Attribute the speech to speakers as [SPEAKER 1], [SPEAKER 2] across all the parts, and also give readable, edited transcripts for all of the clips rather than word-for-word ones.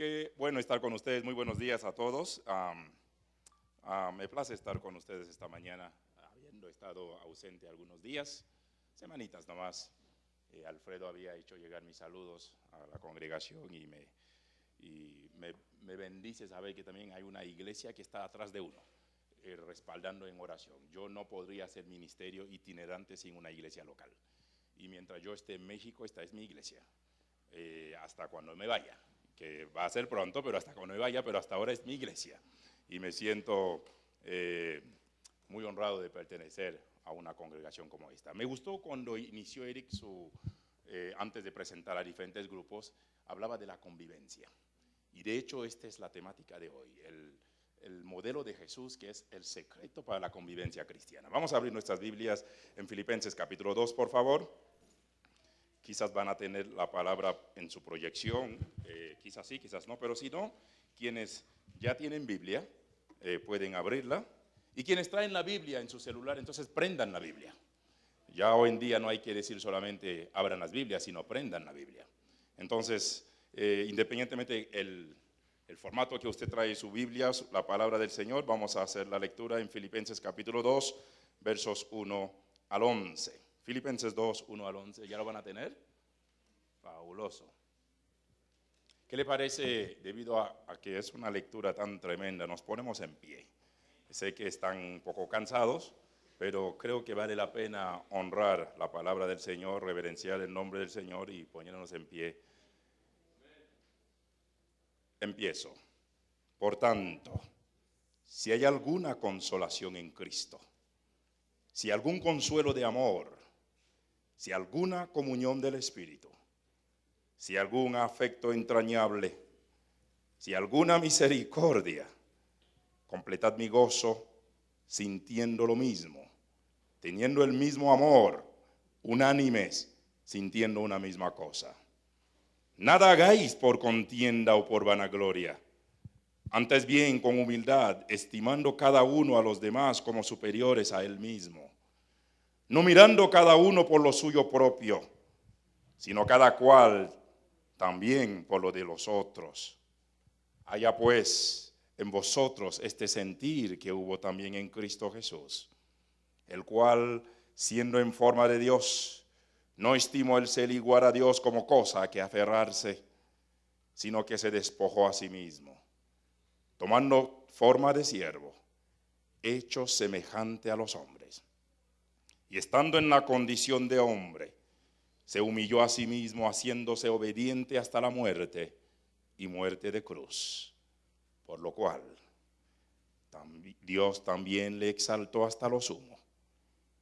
[SPEAKER 1] Qué bueno estar con ustedes. Muy buenos días a todos. Me place estar con ustedes esta mañana, habiendo estado ausente algunos días, semanitas nomás. Alfredo había hecho llegar mis saludos a la congregación y me bendice saber que también hay una iglesia que está atrás de uno, respaldando en oración. Yo no podría hacer ministerio itinerante sin una iglesia local. Y mientras yo esté en México, esta es mi iglesia, hasta cuando me vaya, que va a ser pronto, pero hasta cuando me vaya, pero hasta ahora es mi iglesia. Y me siento muy honrado de pertenecer a una congregación como esta. Me gustó cuando inició Eric antes de presentar a diferentes grupos, hablaba de la convivencia. Y de hecho esta es la temática de hoy, el modelo de Jesús, que es el secreto para la convivencia cristiana. Vamos a abrir nuestras Biblias en Filipenses capítulo 2, por favor. Quizás van a tener la palabra en su proyección, quizás sí, quizás no, pero si no, quienes ya tienen Biblia pueden abrirla, y quienes traen la Biblia en su celular, entonces prendan la Biblia. Ya hoy en día no hay que decir solamente abran las Biblias, sino prendan la Biblia. Entonces, independientemente el formato que usted trae su Biblia, la palabra del Señor, vamos a hacer la lectura en Filipenses capítulo 2, versos 1 al 11. Filipenses 2, 1 al 11, ¿ya lo van a tener? Fabuloso. ¿Qué le parece, debido a que es una lectura tan tremenda, nos ponemos en pie? Sé que están un poco cansados, pero creo que vale la pena honrar la palabra del Señor, reverenciar el nombre del Señor y ponernos en pie. Empiezo. Por tanto, si hay alguna consolación en Cristo, si algún consuelo de amor, si alguna comunión del Espíritu, si algún afecto entrañable, si alguna misericordia, completad mi gozo sintiendo lo mismo, teniendo el mismo amor, unánimes, sintiendo una misma cosa. Nada hagáis por contienda o por vanagloria, antes bien con humildad, estimando cada uno a los demás como superiores a él mismo, no mirando cada uno por lo suyo propio, sino cada cual también por lo de los otros. Haya pues en vosotros este sentir que hubo también en Cristo Jesús, el cual, siendo en forma de Dios, no estimó el ser igual a Dios como cosa a que aferrarse, sino que se despojó a sí mismo, tomando forma de siervo, hecho semejante a los hombres. Y estando en la condición de hombre, se humilló a sí mismo, haciéndose obediente hasta la muerte, y muerte de cruz. Por lo cual, Dios también le exaltó hasta lo sumo,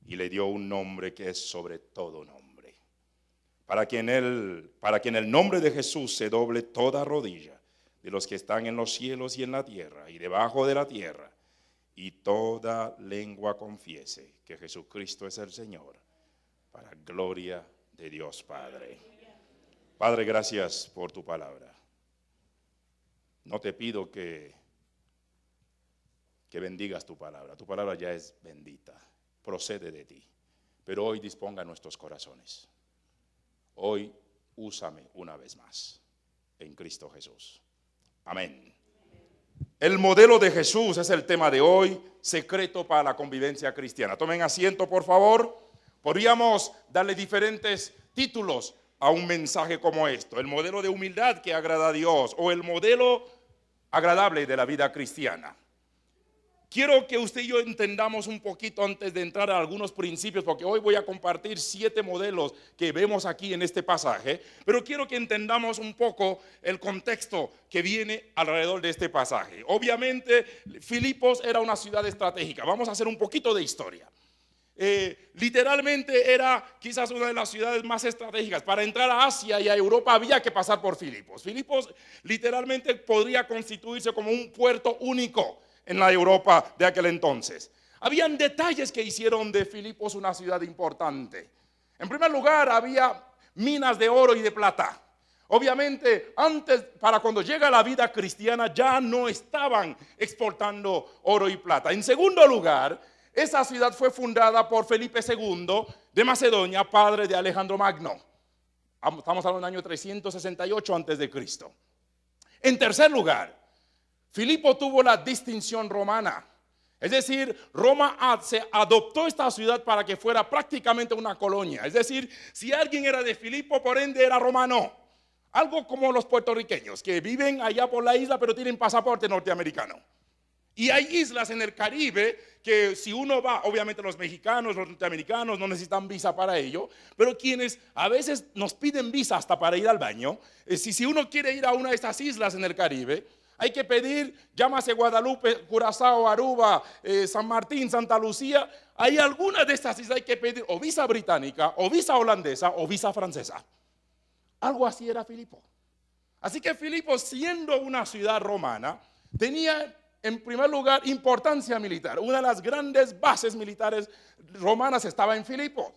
[SPEAKER 1] y le dio un nombre que es sobre todo nombre, para que en el nombre de Jesús se doble toda rodilla, de los que están en los cielos y en la tierra, y debajo de la tierra, y toda lengua confiese que Jesucristo es el Señor, para gloria de Dios Padre. Padre, gracias por tu palabra. No te pido que bendigas tu palabra ya es bendita, procede de ti, pero hoy disponga nuestros corazones. Hoy úsame una vez más, en Cristo Jesús. Amén. El modelo de Jesús es el tema de hoy, secreto para la convivencia cristiana. Tomen asiento, por favor. Podríamos darle diferentes títulos a un mensaje como esto: el modelo de humildad que agrada a Dios, o el modelo agradable de la vida cristiana. Quiero que usted y yo entendamos un poquito antes de entrar a algunos principios, porque hoy voy a compartir 7 modelos que vemos aquí en este pasaje, pero quiero que entendamos un poco el contexto que viene alrededor de este pasaje. Obviamente, Filipos era una ciudad estratégica. Vamos a hacer un poquito de historia. Literalmente era quizás una de las ciudades más estratégicas. Para entrar a Asia y a Europa había que pasar por Filipos. Filipos literalmente podría constituirse como un puerto único en la Europa de aquel entonces. Habían detalles que hicieron de Filipos una ciudad importante. En primer lugar, había minas de oro y de plata. Obviamente, antes, para cuando llega la vida cristiana, ya no estaban exportando oro y plata. En segundo lugar, esa ciudad fue fundada por Felipe II de Macedonia, padre de Alejandro Magno. Estamos hablando del año 368 a.C. En tercer lugar, Filipo tuvo la distinción romana. Es decir, Roma se adoptó esta ciudad para que fuera prácticamente una colonia. Es decir, si alguien era de Filipo, por ende era romano. Algo como los puertorriqueños que viven allá por la isla pero tienen pasaporte norteamericano. Y hay islas en el Caribe que si uno va, obviamente los mexicanos, los norteamericanos no necesitan visa para ello, pero quienes a veces nos piden visa hasta para ir al baño, si uno quiere ir a una de estas islas en el Caribe, hay que pedir, llámase Guadalupe, Curazao, Aruba, San Martín, Santa Lucía, hay algunas de estas islas hay que pedir o visa británica, o visa holandesa, o visa francesa. Algo así era Filipo. Así que Filipo, siendo una ciudad romana, tenía en primer lugar importancia militar. Una de las grandes bases militares romanas estaba en Filipo.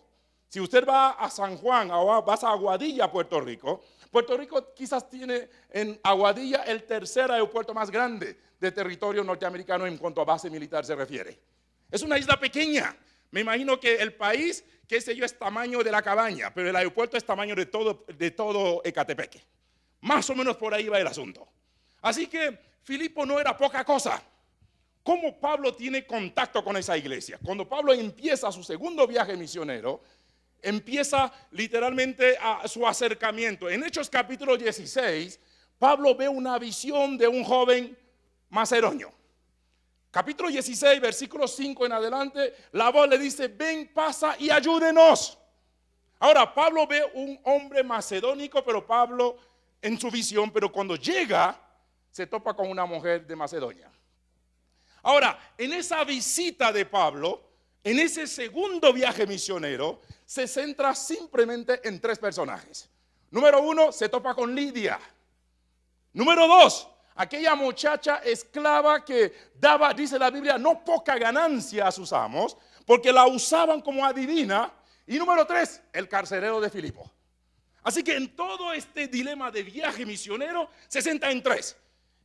[SPEAKER 1] Si usted va a San Juan o vas a Aguadilla, Puerto Rico quizás tiene en Aguadilla el tercer aeropuerto más grande de territorio norteamericano en cuanto a base militar se refiere. Es una isla pequeña. Me imagino que el país, qué sé yo, es tamaño de la cabaña, pero el aeropuerto es tamaño de todo Ecatepeque. Más o menos por ahí va el asunto. Así que Filipo no era poca cosa. ¿Cómo Pablo tiene contacto con esa iglesia? Cuando Pablo empieza su segundo viaje misionero, empieza literalmente a su acercamiento. En Hechos capítulo 16, Pablo ve una visión de un joven macedonio. Capítulo 16, versículo 5 en adelante, la voz le dice, ven, pasa y ayúdenos. Ahora, Pablo ve un hombre macedónico, pero Pablo en su visión, pero cuando llega, se topa con una mujer de Macedonia. Ahora, en esa visita de Pablo, en ese segundo viaje misionero, se centra simplemente en tres personajes. Número uno, se topa con Lidia. Número dos, aquella muchacha esclava que daba, dice la Biblia, no poca ganancia a sus amos, porque la usaban como adivina. Y número tres, el carcelero de Filipo. Así que en todo este dilema de viaje misionero, se centra en tres.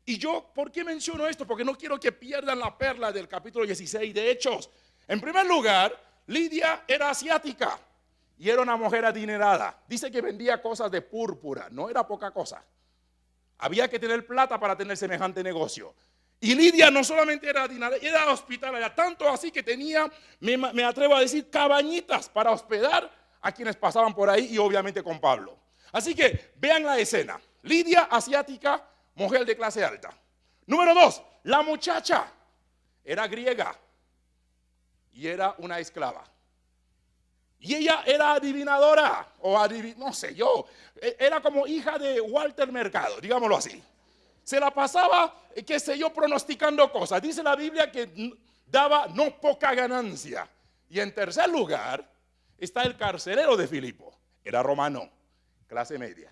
[SPEAKER 1] Y yo, ¿por qué menciono esto? Porque no quiero que pierdan la perla del capítulo 16 de Hechos. En primer lugar, Lidia era asiática y era una mujer adinerada. Dice que vendía cosas de púrpura, no era poca cosa. Había que tener plata para tener semejante negocio. Y Lidia no solamente era adinerada, era hospitalaria, tanto así que tenía, me atrevo a decir, cabañitas para hospedar a quienes pasaban por ahí y obviamente con Pablo. Así que vean la escena. Lidia, asiática, mujer de clase alta. Número dos, la muchacha era griega y era una esclava. Y ella era adivinadora, no sé yo, era como hija de Walter Mercado, digámoslo así. Se la pasaba, qué sé yo, pronosticando cosas. Dice la Biblia que daba no poca ganancia. Y en tercer lugar está el carcelero de Filipo, era romano, clase media.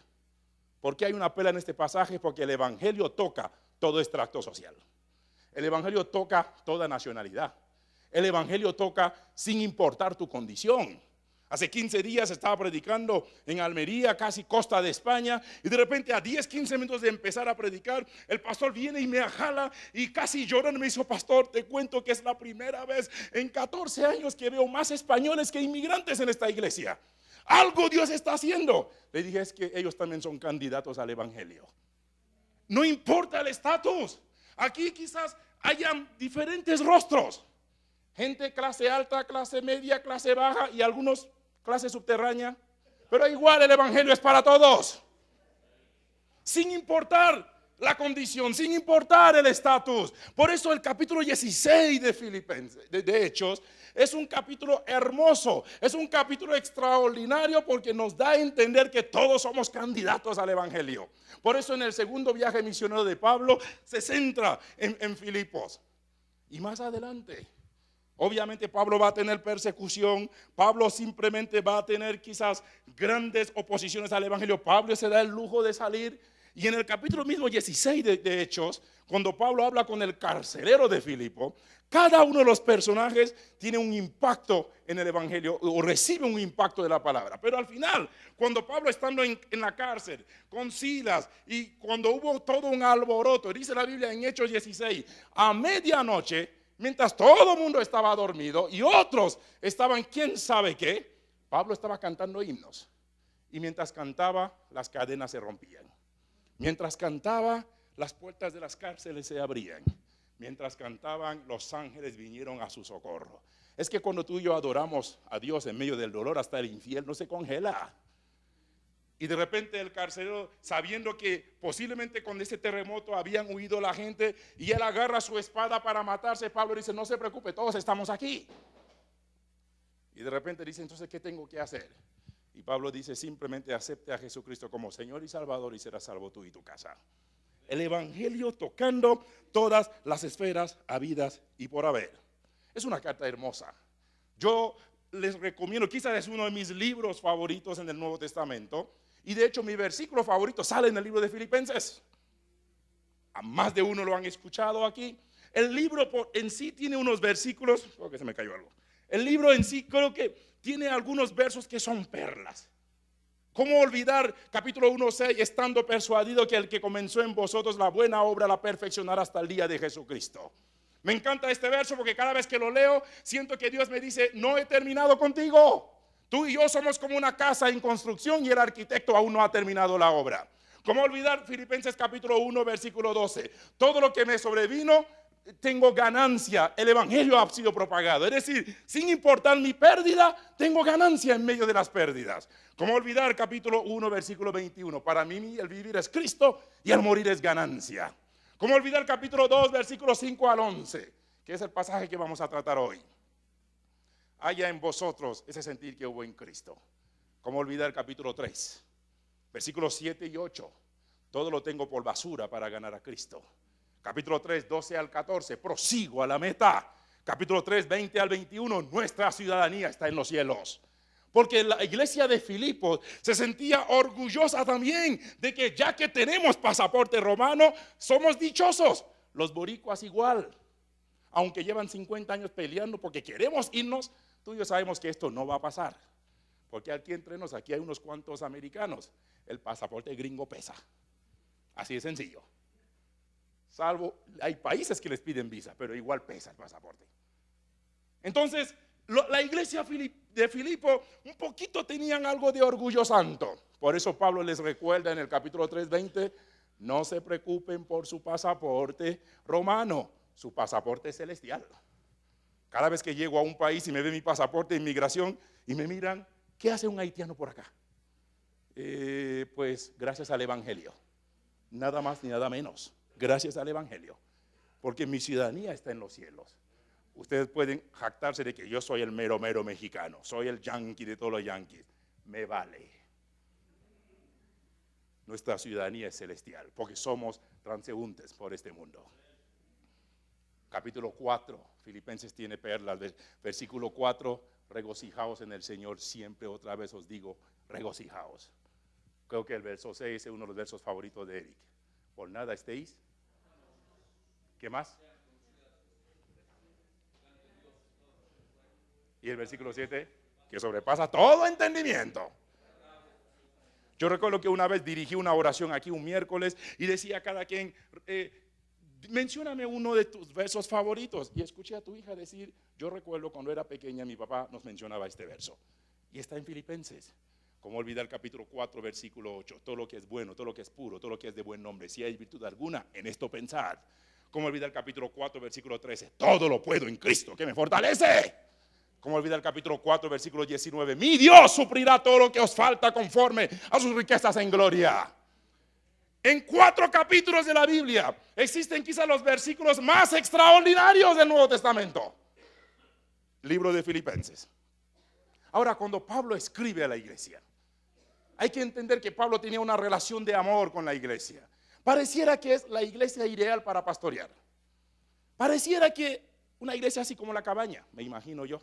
[SPEAKER 1] ¿Por qué hay una pela en este pasaje? Porque el evangelio toca todo extracto social. El evangelio toca toda nacionalidad. El evangelio toca sin importar tu condición. Hace 15 días estaba predicando en Almería, casi costa de España, y de repente a 10, 15 minutos de empezar a predicar, el pastor viene y me jala y casi llorando me dijo, pastor, te cuento que es la primera vez en 14 años que veo más españoles que inmigrantes en esta iglesia. Algo Dios está haciendo. Le dije, es que ellos también son candidatos al evangelio. No importa el estatus. Aquí quizás hayan diferentes rostros. Gente clase alta, clase media, clase baja y algunos clase subterránea. Pero igual el evangelio es para todos. Sin importar la condición, sin importar el estatus. Por eso el capítulo 16 de Filipenses, de Hechos, es un capítulo hermoso, es un capítulo extraordinario porque nos da a entender que todos somos candidatos al evangelio. Por eso en el segundo viaje misionero de Pablo se centra en Filipos. Y más adelante, obviamente Pablo va a tener persecución, Pablo simplemente va a tener quizás grandes oposiciones al evangelio. Pablo se da el lujo de salir. Y en el capítulo mismo 16 de Hechos, cuando Pablo habla con el carcelero de Filipo, cada uno de los personajes tiene un impacto en el evangelio o recibe un impacto de la palabra. Pero al final, cuando Pablo estando en la cárcel con Silas y cuando hubo todo un alboroto, dice la Biblia en Hechos 16, a medianoche, mientras todo el mundo estaba dormido y otros estaban quién sabe qué, Pablo estaba cantando himnos. Y mientras cantaba, las cadenas se rompían. Mientras cantaba, las puertas de las cárceles se abrían. Mientras cantaban, los ángeles vinieron a su socorro. Es que cuando tú y yo adoramos a Dios en medio del dolor, hasta el infierno se congela. Y de repente el carcelero, sabiendo que posiblemente con este terremoto habían huido la gente, y él agarra su espada para matarse, Pablo dice: no se preocupe, todos estamos aquí. Y de repente dice: entonces, ¿qué tengo que hacer? Y Pablo dice: simplemente acepte a Jesucristo como Señor y Salvador y serás salvo tú y tu casa. El evangelio tocando todas las esferas habidas y por haber. Es una carta hermosa. Yo les recomiendo, quizás es uno de mis libros favoritos en el Nuevo Testamento. Y de hecho mi versículo favorito sale en el libro de Filipenses. A más de uno lo han escuchado aquí. El libro en sí tiene unos versículos, creo que se me cayó algo. El libro en sí creo que tiene algunos versos que son perlas. ¿Cómo olvidar capítulo 1:6? Estando persuadido que el que comenzó en vosotros la buena obra la perfeccionará hasta el día de Jesucristo. Me encanta este verso porque cada vez que lo leo siento que Dios me dice: no he terminado contigo. Tú y yo somos como una casa en construcción y el arquitecto aún no ha terminado la obra. ¿Cómo olvidar Filipenses capítulo 1 versículo 12? Todo lo que me sobrevino, tengo ganancia. El evangelio ha sido propagado. Es decir, sin importar mi pérdida, tengo ganancia en medio de las pérdidas. ¿Cómo olvidar capítulo 1 versículo 21? Para mí el vivir es Cristo y el morir es ganancia. ¿Cómo olvidar capítulo 2 versículo 5 al 11? Que es el pasaje que vamos a tratar hoy. Haya en vosotros ese sentir que hubo en Cristo. ¿Cómo olvidar capítulo 3 versículos 7 y 8? Todo lo tengo por basura para ganar a Cristo. Capítulo 3, 12 al 14, prosigo a la meta. Capítulo 3, 20 al 21, nuestra ciudadanía está en los cielos. Porque la iglesia de Filipos se sentía orgullosa también de que ya que tenemos pasaporte romano, somos dichosos. Los boricuas igual, aunque llevan 50 años peleando porque queremos irnos, tú y yo sabemos que esto no va a pasar. Porque aquí entre nos, aquí hay unos cuantos americanos, el pasaporte gringo pesa. Así de sencillo. Salvo, hay países que les piden visa, pero igual pesa el pasaporte. Entonces, la iglesia de Filipo un poquito tenían algo de orgullo santo. Por eso Pablo les recuerda en el capítulo 3:20, no se preocupen por su pasaporte romano, su pasaporte es celestial. Cada vez que llego a un país y me ve mi pasaporte de inmigración y me miran, ¿qué hace un haitiano por acá? Pues gracias al evangelio, nada más ni nada menos. Gracias al evangelio, porque mi ciudadanía está en los cielos. Ustedes pueden jactarse de que yo soy el mero mexicano, soy el yanqui de todos los yanquis. Me vale. Nuestra ciudadanía es celestial, porque somos transeúntes por este mundo. Capítulo 4, Filipenses tiene perlas. Versículo 4, regocijaos en el Señor siempre, otra vez os digo, regocijaos. Creo que el verso 6 es uno de los versos favoritos de Eric. Por nada estéis. ¿Qué más? Y el versículo 7, que sobrepasa todo entendimiento. Yo recuerdo que una vez dirigí una oración aquí un miércoles y decía a cada quien, mencióname uno de tus versos favoritos. Y escuché a tu hija decir, yo recuerdo cuando era pequeña mi papá nos mencionaba este verso. Y está en Filipenses. Como olvidar el capítulo 4, versículo 8. Todo lo que es bueno, todo lo que es puro, todo lo que es de buen nombre. Si hay virtud alguna, en esto pensad. Como olvidar el capítulo 4, versículo 13. Todo lo puedo en Cristo, que me fortalece. Como olvidar el capítulo 4, versículo 19. Mi Dios suplirá todo lo que os falta conforme a sus riquezas en gloria. En 4 capítulos de la Biblia existen quizás los versículos más extraordinarios del Nuevo Testamento. Libro de Filipenses. Ahora, cuando Pablo escribe a la iglesia, hay que entender que Pablo tenía una relación de amor con la iglesia. Pareciera que es la iglesia ideal para pastorear. Pareciera que una iglesia así como la cabaña, me imagino yo.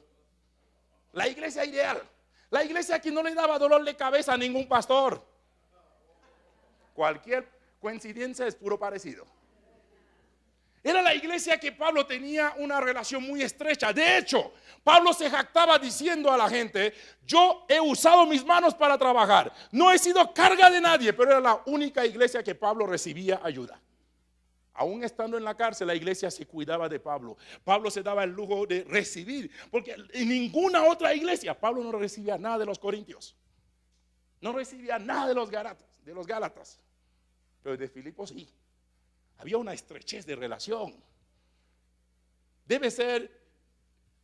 [SPEAKER 1] La iglesia ideal. La iglesia que no le daba dolor de cabeza a ningún pastor. Cualquier coincidencia es puro parecido. Era la iglesia que Pablo tenía una relación muy estrecha. De hecho, Pablo se jactaba diciendo a la gente, yo he usado mis manos para trabajar. No he sido carga de nadie, pero era la única iglesia que Pablo recibía ayuda. Aún estando en la cárcel, la iglesia se cuidaba de Pablo. Pablo se daba el lujo de recibir, porque en ninguna otra iglesia Pablo no recibía nada de los corintios. No recibía nada de los gálatas, pero de Filipos sí. Había una estrechez de relación. Debe ser,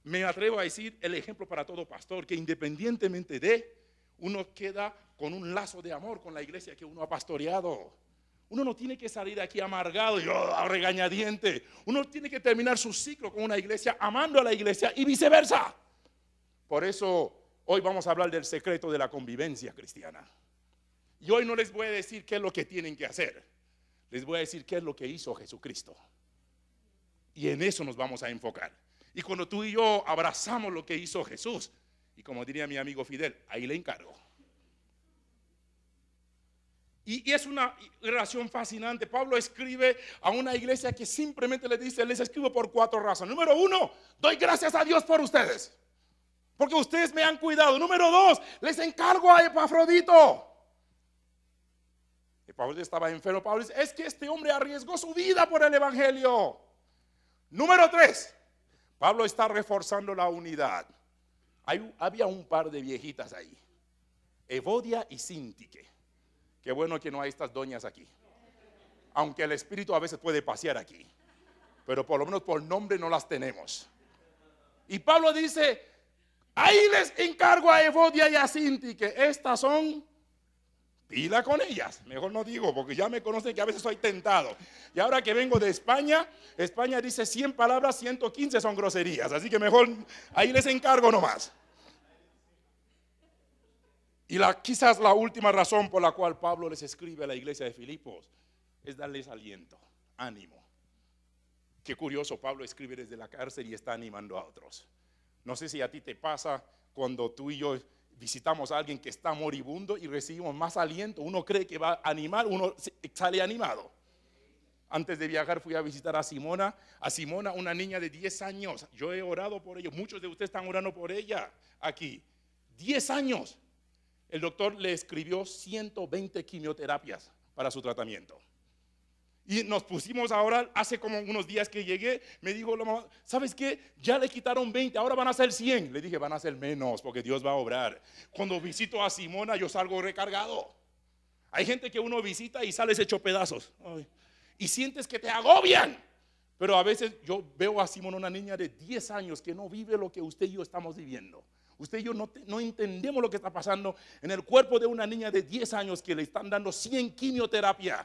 [SPEAKER 1] me atrevo a decir, el ejemplo para todo pastor, que independientemente de, uno queda con un lazo de amor con la iglesia que uno ha pastoreado. Uno no tiene que salir de aquí amargado y a regañadiente. Uno tiene que terminar su ciclo con una iglesia, amando a la iglesia y viceversa. Por eso hoy vamos a hablar del secreto de la convivencia cristiana. Y hoy no les voy a decir qué es lo que tienen que hacer. Les voy a decir qué es lo que hizo Jesucristo. Y en eso nos vamos a enfocar. Y cuando tú y yo abrazamos lo que hizo Jesús, y como diría mi amigo Fidel, ahí le encargo. Y es una relación fascinante. Pablo escribe a una iglesia que simplemente le dice, les escribo por 4 razones. Número 1, doy gracias a Dios por ustedes, porque ustedes me han cuidado. Número 2, les encargo a Epafrodito. Pablo estaba enfermo. Pablo dice, es que este hombre arriesgó su vida por el evangelio. Número 3, Pablo está reforzando la unidad. Había un par de viejitas ahí, Evodia y Síntique. Qué bueno que no hay estas doñas aquí, aunque el espíritu a veces puede pasear aquí, pero por lo menos por nombre no las tenemos. Y Pablo dice, ahí les encargo a Evodia y a Síntique. Estas son, pila con ellas. Mejor no digo, porque ya me conocen que a veces soy tentado. Y ahora que vengo de España, España dice 100 palabras, 115 son groserías. Así que mejor ahí les encargo nomás. Y quizás la última razón por la cual Pablo les escribe a la iglesia de Filipos es darles aliento, ánimo. Qué curioso, Pablo escribe desde la cárcel y está animando a otros. No sé si a ti te pasa cuando tú y yo visitamos a alguien que está moribundo y recibimos más aliento. Uno cree que va a animar, uno sale animado. Antes de viajar fui a visitar a Simona, una niña de 10 años. Yo he orado por ella, muchos de ustedes están orando por ella aquí. 10 años. El doctor le escribió 120 quimioterapias para su tratamiento. Y nos pusimos a orar. Hace como unos días que llegué, me dijo la mamá, ¿sabes qué? Ya le quitaron 20, ahora van a ser 100. Le dije, van a ser menos porque Dios va a obrar. Cuando visito a Simona, yo salgo recargado. Hay gente que uno visita y sales hecho pedazos. Ay. Y sientes que te agobian. Pero a veces yo veo a Simona, una niña de 10 años que no vive lo que usted y yo estamos viviendo. Usted y yo no entendemos lo que está pasando en el cuerpo de una niña de 10 años que le están dando 100 quimioterapia.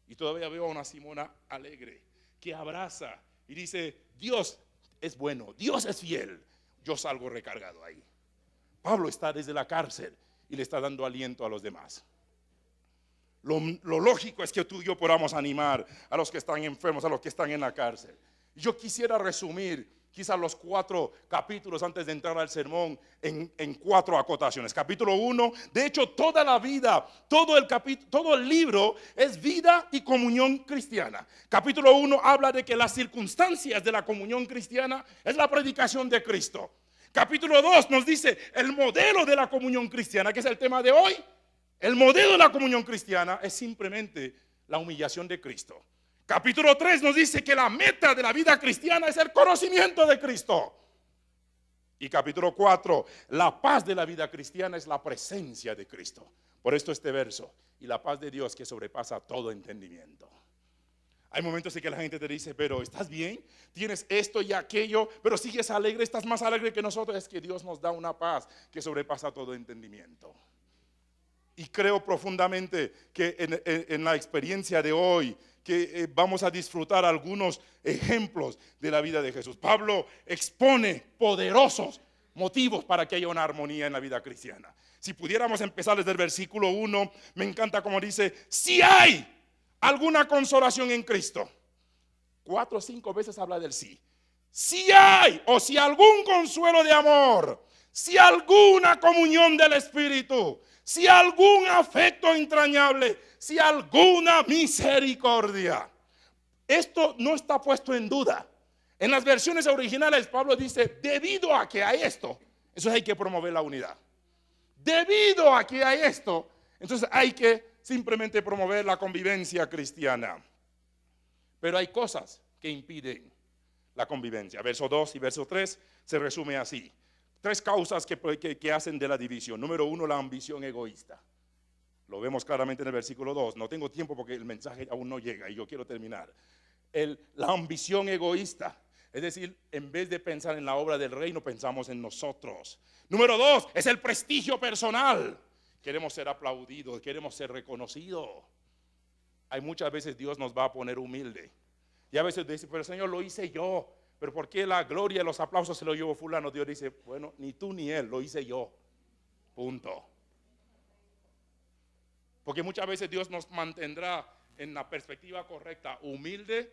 [SPEAKER 1] Y todavía veo a una Simona alegre que abraza y dice, Dios es bueno, Dios es fiel. Yo salgo recargado ahí. Pablo está desde la cárcel y le está dando aliento a los demás. Lo lógico es que tú y yo podamos animar a los que están enfermos, a los que están en la cárcel. Yo quisiera resumir quizás los 4 capítulos antes de entrar al sermón en 4 acotaciones. Capítulo 1, de hecho toda la vida, todo el libro es vida y comunión cristiana. Capítulo 1 habla de que las circunstancias de la comunión cristiana es la predicación de Cristo. Capítulo 2 nos dice el modelo de la comunión cristiana, que es el tema de hoy. El modelo de la comunión cristiana es simplemente la humillación de Cristo. Capítulo 3 nos dice que la meta de la vida cristiana es el conocimiento de Cristo. Y capítulo 4, la paz de la vida cristiana es la presencia de Cristo. Por esto este verso, y la paz de Dios que sobrepasa todo entendimiento. Hay momentos en que la gente te dice, pero ¿estás bien? Tienes esto y aquello, pero sigues alegre, estás más alegre que nosotros. Es que Dios nos da una paz que sobrepasa todo entendimiento. Y creo profundamente que en la experiencia de hoy, que vamos a disfrutar algunos ejemplos de la vida de Jesús. Pablo expone poderosos motivos para que haya una armonía en la vida cristiana. Si pudiéramos empezar desde el versículo 1, me encanta como dice, si hay alguna consolación en Cristo. 4 o 5 veces habla del sí. Si hay, o si algún consuelo de amor, si alguna comunión del Espíritu, si algún afecto entrañable, si alguna misericordia. Esto no está puesto en duda. En las versiones originales Pablo dice, debido a que hay esto, entonces hay que promover la unidad. Debido a que hay esto, entonces hay que simplemente promover la convivencia cristiana. Pero hay cosas que impiden la convivencia. Verso 2 y verso 3 se resume así. 3 causas que hacen de la división. Número 1, la ambición egoísta. Lo vemos claramente en el versículo 2. No tengo tiempo porque el mensaje aún no llega y yo quiero terminar. La ambición egoísta. Es decir, en vez de pensar en la obra del reino, pensamos en nosotros. Número 2, es el prestigio personal. Queremos ser aplaudidos, queremos ser reconocidos. Hay muchas veces Dios nos va a poner humilde. Y a veces dice, pero Señor, lo hice yo. Pero ¿por qué la gloria y los aplausos se lo llevó fulano? Dios dice, bueno, ni tú ni él, lo hice yo. Punto. Porque muchas veces Dios nos mantendrá en la perspectiva correcta, humilde,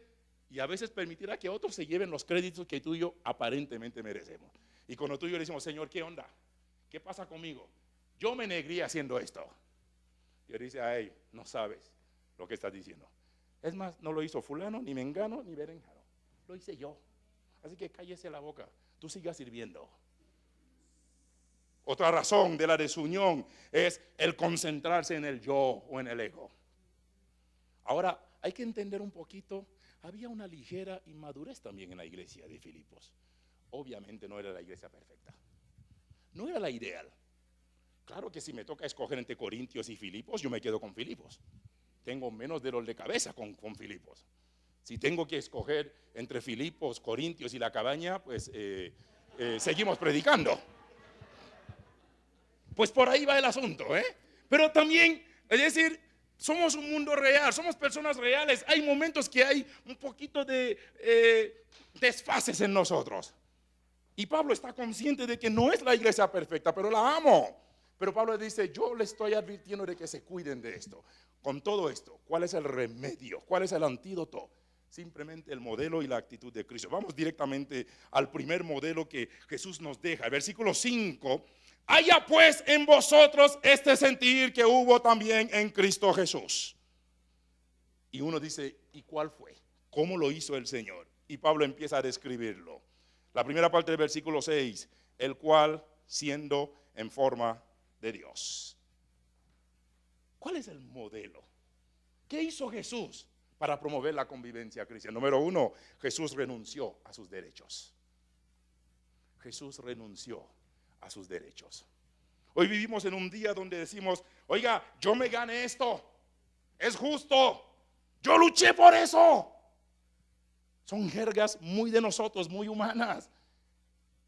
[SPEAKER 1] y a veces permitirá que otros se lleven los créditos que tú y yo aparentemente merecemos. Y cuando tú y yo le decimos, Señor, ¿qué onda? ¿Qué pasa conmigo? Yo me negué haciendo esto. Dios dice, ay, no sabes lo que estás diciendo. Es más, no lo hizo fulano, ni mengano, ni berenjano. Lo hice yo. Así que cállese la boca. Tú sigas sirviendo. Otra razón de la desunión es el concentrarse en el yo o en el ego. Ahora, hay que entender un poquito. Había una ligera inmadurez también en la iglesia de Filipos. Obviamente no era la iglesia perfecta. No era la ideal. Claro que si me toca escoger entre Corintios y Filipos, yo me quedo con Filipos. Tengo menos dolor de cabeza con Filipos. Si tengo que escoger entre Filipos, Corintios y la cabaña, pues seguimos predicando. Pues por ahí va el asunto, ¿eh? Pero también, es decir, somos un mundo real, somos personas reales. Hay momentos que hay un poquito de desfases en nosotros. Y Pablo está consciente de que no es la iglesia perfecta, pero la amo. Pero Pablo dice, yo le estoy advirtiendo de que se cuiden de esto. Con todo esto, ¿cuál es el remedio? ¿Cuál es el antídoto? Simplemente el modelo y la actitud de Cristo. Vamos directamente al primer modelo que Jesús nos deja. El versículo 5. Haya pues en vosotros este sentir que hubo también en Cristo Jesús. Y uno dice, ¿y cuál fue? ¿Cómo lo hizo el Señor? Y Pablo empieza a describirlo. La primera parte del versículo 6, el cual siendo en forma de Dios. ¿Cuál es el modelo? ¿Qué hizo Jesús para promover la convivencia cristiana? Número 1, Jesús renunció a sus derechos. Jesús renunció a sus derechos. Hoy vivimos en un día donde decimos, oiga, yo me gané esto, es justo, yo luché por eso. Son jergas muy de nosotros, muy humanas.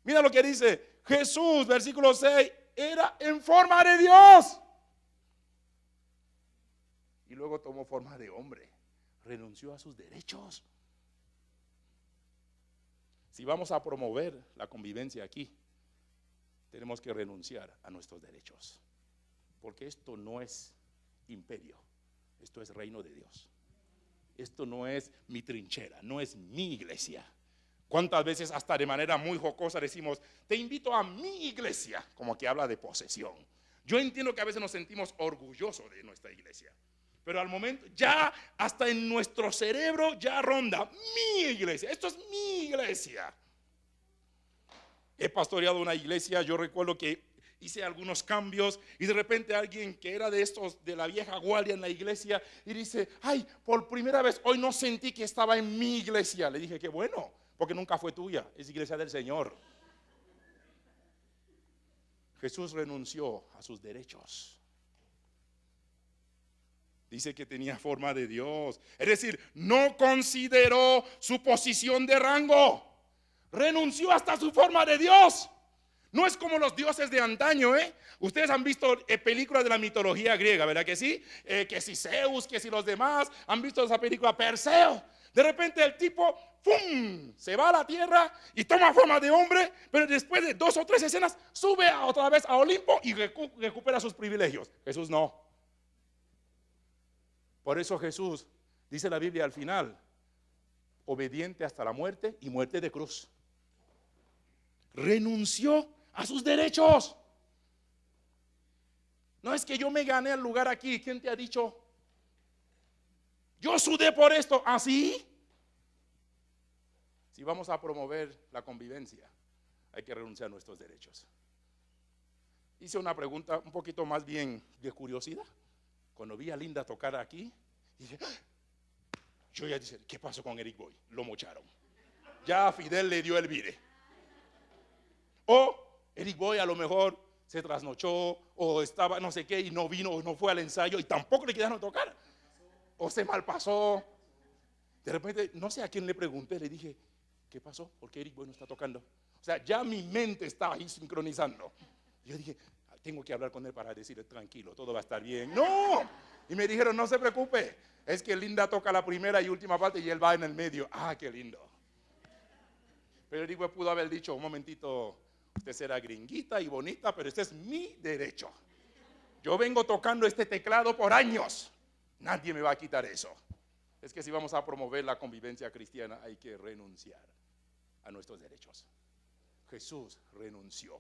[SPEAKER 1] Mira lo que dice Jesús, versículo 6, era en forma de Dios. Y luego tomó forma de hombre, renunció a sus derechos. Si vamos a promover la convivencia aquí, tenemos que renunciar a nuestros derechos. Porque esto no es imperio, esto es reino de Dios. Esto no es mi trinchera, no es mi iglesia. ¿Cuántas veces hasta de manera muy jocosa decimos, te invito a mi iglesia? Como que habla de posesión. Yo entiendo que a veces nos sentimos orgullosos de nuestra iglesia. Pero al momento, ya hasta en nuestro cerebro ya ronda mi iglesia. Esto es mi iglesia. He pastoreado una iglesia, yo recuerdo que hice algunos cambios y de repente alguien que era de estos de la vieja guardia en la iglesia y dice, ay, por primera vez hoy no sentí que estaba en mi iglesia. Le dije, qué bueno, porque nunca fue tuya, es iglesia del Señor. Jesús renunció a sus derechos. Dice que tenía forma de Dios, es decir, no consideró su posición de rango, renunció hasta su forma de Dios. No es como los dioses de antaño, ¿eh? Ustedes han visto películas de la mitología griega, ¿verdad que sí? Que si Zeus, que si los demás han visto esa película Perseo. De repente el tipo, ¡pum!, se va a la tierra y toma forma de hombre, pero después de 2 o 3 escenas sube otra vez a Olimpo y recupera sus privilegios. Jesús no. Por eso Jesús, dice la Biblia al final, obediente hasta la muerte y muerte de cruz. Renunció a sus derechos. No es que yo me gané el lugar aquí. ¿Quién te ha dicho? Yo sudé por esto. ¿Así? Si vamos a promover la convivencia, hay que renunciar a nuestros derechos. Hice una pregunta un poquito más bien de curiosidad. Cuando vi a Linda tocar aquí, dije, yo ya dije, ¿qué pasó con Eric Boy? Lo mocharon. Ya Fidel le dio el vire. O Eric Boy a lo mejor se trasnochó o estaba no sé qué y no vino o no fue al ensayo y tampoco le quedaron tocar. O se malpasó. De repente, no sé a quién le pregunté, le dije, ¿qué pasó? ¿Por qué Eric Bueno está tocando? O sea, ya mi mente estaba ahí sincronizando. Yo dije, tengo que hablar con él para decirle, tranquilo, todo va a estar bien. ¡No! Y me dijeron, no se preocupe, es que Linda toca la primera y última parte y él va en el medio. ¡Ah, qué lindo! Pero Eric Bueno pudo haber dicho, un momentito, usted será gringuita y bonita, pero este es mi derecho. Yo vengo tocando este teclado por años. Nadie me va a quitar eso. Es que si vamos a promover la convivencia cristiana hay que renunciar a nuestros derechos. Jesús renunció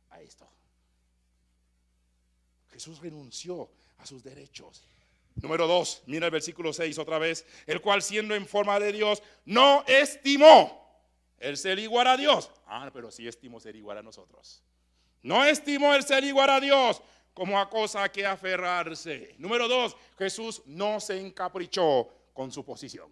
[SPEAKER 1] a esto. Jesús renunció a sus derechos. Número 2, mira el versículo 6 otra vez. El cual siendo en forma de Dios no estimó el ser igual a Dios. Pero sí estimó ser igual a nosotros. No estimó el ser igual a Dios como a cosa que aferrarse. Número 2, Jesús no se encaprichó con su posición.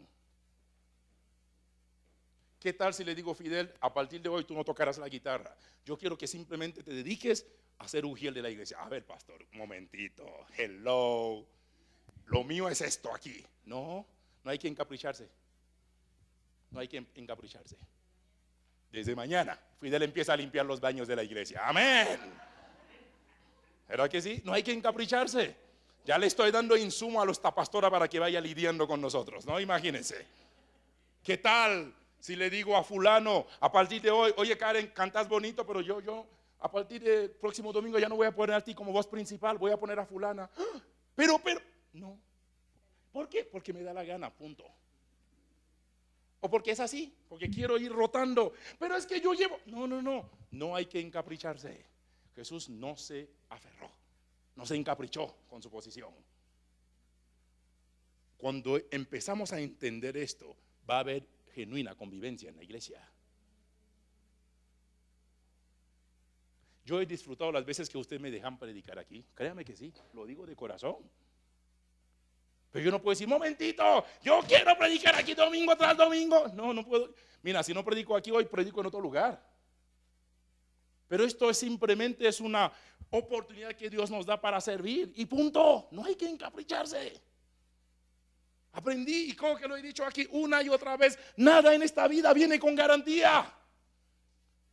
[SPEAKER 1] ¿Qué tal si le digo, Fidel, a partir de hoy tú no tocarás la guitarra? Yo quiero que simplemente te dediques a ser ujiel de la iglesia. A ver, pastor, un momentito, hello, lo mío es esto aquí. No hay que encapricharse. No hay que encapricharse. Desde mañana, Fidel empieza a limpiar los baños de la iglesia. Amén. ¿Verdad que sí? No hay que encapricharse. Ya le estoy dando insumo a esta pastora para que vaya lidiando con nosotros, ¿no? Imagínense. ¿Qué tal si le digo a fulano, a partir de hoy, oye Karen, cantas bonito, pero yo a partir del próximo domingo ya no voy a poner a ti como voz principal, voy a poner a fulana. Pero, no. ¿Por qué? Porque me da la gana, punto. O porque es así, porque quiero ir rotando. Pero es que yo llevo, no hay que encapricharse. Jesús no se aferró. No se encaprichó con su posición. Cuando empezamos a entender esto, va a haber genuina convivencia en la iglesia. Yo he disfrutado las veces que ustedes me dejan predicar aquí. Créame que sí, lo digo de corazón. Pero yo no puedo decir, momentito, yo quiero predicar aquí domingo tras domingo. No puedo. Mira, si no predico aquí hoy, predico en otro lugar. Pero esto simplemente es una oportunidad que Dios nos da para servir y punto. No hay que encapricharse. Aprendí y como que lo he dicho aquí una y otra vez, nada en esta vida viene con garantía.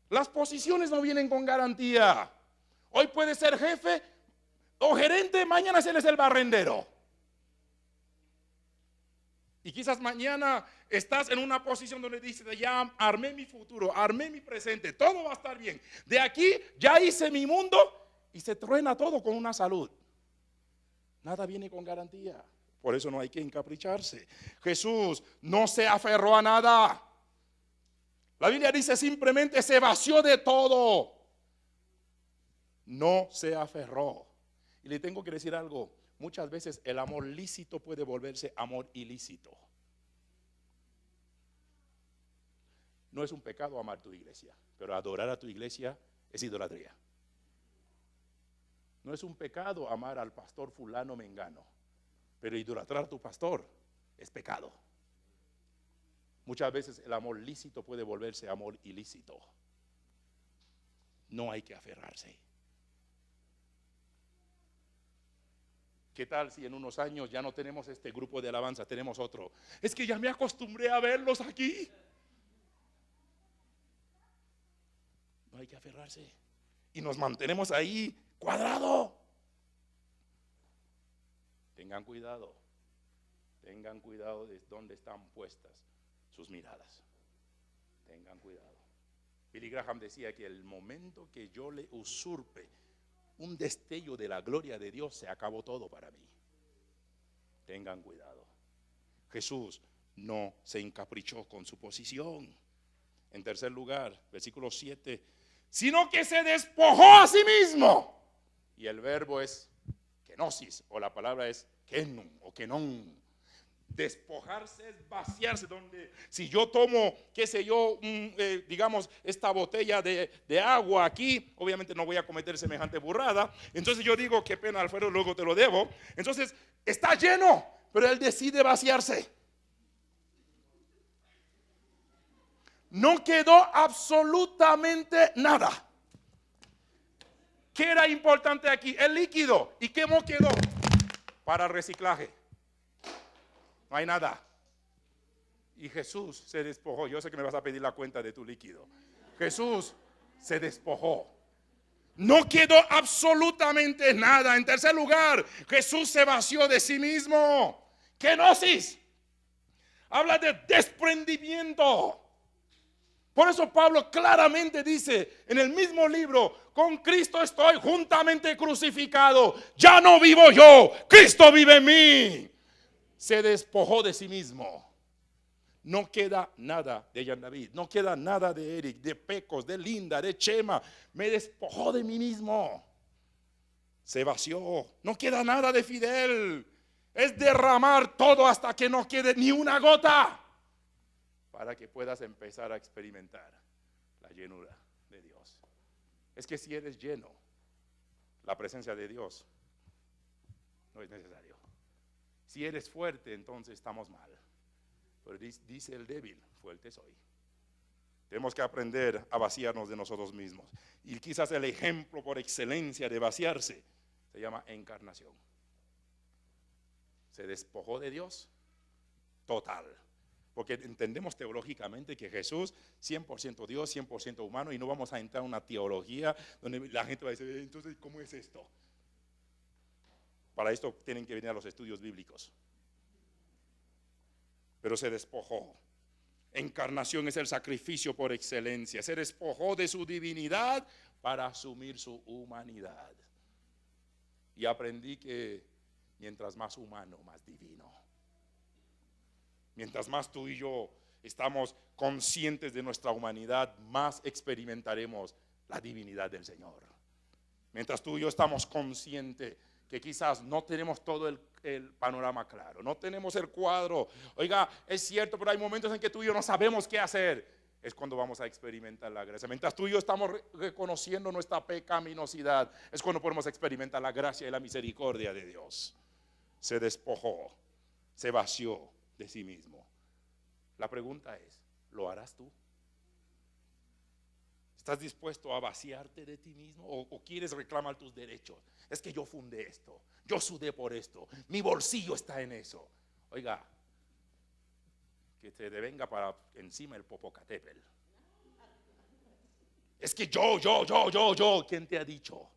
[SPEAKER 1] Las posiciones no vienen con garantía. Hoy puede ser jefe o gerente, mañana se les el barrendero. Y quizás mañana estás en una posición donde dices, ya armé mi futuro, armé mi presente, todo va a estar bien. De aquí ya hice mi mundo y se truena todo con una salud. Nada viene con garantía. Por eso no hay que encapricharse. Jesús no se aferró a nada. La Biblia dice simplemente se vació de todo. No se aferró. Y le tengo que decir algo. Muchas veces el amor lícito puede volverse amor ilícito. No es un pecado amar tu iglesia, pero adorar a tu iglesia es idolatría. No es un pecado amar al pastor fulano mengano, pero idolatrar a tu pastor es pecado. Muchas veces el amor lícito puede volverse amor ilícito. No hay que aferrarse. ¿Qué tal si en unos años ya no tenemos este grupo de alabanza, tenemos otro? Es que ya me acostumbré a verlos aquí. No hay que aferrarse. Y nos mantenemos ahí cuadrado. Tengan cuidado de dónde están puestas sus miradas. Tengan cuidado. Billy Graham decía que el momento que yo le usurpe un destello de la gloria de Dios, se acabó todo para mí. Tengan cuidado. Jesús no se encaprichó con su posición. En tercer lugar, versículo 7, sino que se despojó a sí mismo. Y el verbo es kenosis, o la palabra es kenum o kenon. Despojarse es vaciarse, donde si yo tomo, qué sé yo, digamos, esta botella de agua aquí, obviamente no voy a cometer semejante burrada, entonces yo digo, qué pena Alfredo, luego te lo debo, entonces está lleno, pero él decide vaciarse. No quedó absolutamente nada. ¿Qué era importante aquí? El líquido. ¿Y qué quedó? Para reciclaje. No hay nada. Y Jesús se despojó. Yo sé que me vas a pedir la cuenta de tu líquido. Jesús se despojó. No quedó absolutamente nada. En tercer lugar, Jesús se vació de sí mismo. Kenosis. Habla de desprendimiento. Por eso Pablo claramente dice en el mismo libro: con Cristo estoy juntamente crucificado. Ya no vivo yo, Cristo vive en mí. Se despojó de sí mismo. No queda nada de Jan David, no queda nada de Eric, de Pecos, de Linda, de Chema. Me despojó de mí mismo. Se vació. No queda nada de Fidel. Es derramar todo hasta que no quede ni una gota, para que puedas empezar a experimentar la llenura de Dios. Es que si eres lleno, la presencia de Dios no es necesario. Si eres fuerte, entonces estamos mal. Pero dice el débil: fuerte soy. Tenemos que aprender a vaciarnos de nosotros mismos. Y quizás el ejemplo por excelencia de vaciarse se llama encarnación. Se despojó de Dios total. Porque entendemos teológicamente que Jesús 100% Dios, 100% humano, y no vamos a entrar en una teología donde la gente va a decir: entonces, ¿cómo es esto? Para esto tienen que venir a los estudios bíblicos. Pero se despojó. Encarnación es el sacrificio por excelencia. Se despojó de su divinidad para asumir su humanidad. Y aprendí que mientras más humano, más divino. Mientras más tú y yo estamos conscientes de nuestra humanidad, más experimentaremos la divinidad del Señor. Mientras tú y yo estamos conscientes que quizás no tenemos todo el panorama claro, no tenemos el cuadro. Oiga, es cierto, pero hay momentos en que tú y yo no sabemos qué hacer. Es cuando vamos a experimentar la gracia. Mientras tú y yo estamos reconociendo nuestra pecaminosidad, es cuando podemos experimentar la gracia y la misericordia de Dios. Se despojó, se vació de sí mismo. La pregunta es: ¿lo harás tú? ¿Estás dispuesto a vaciarte de ti mismo o quieres reclamar tus derechos? Es que yo fundé esto, yo sudé por esto, mi bolsillo está en eso. Oiga, que te devenga para encima el Popocatépetl. Es que yo, ¿quién te ha dicho?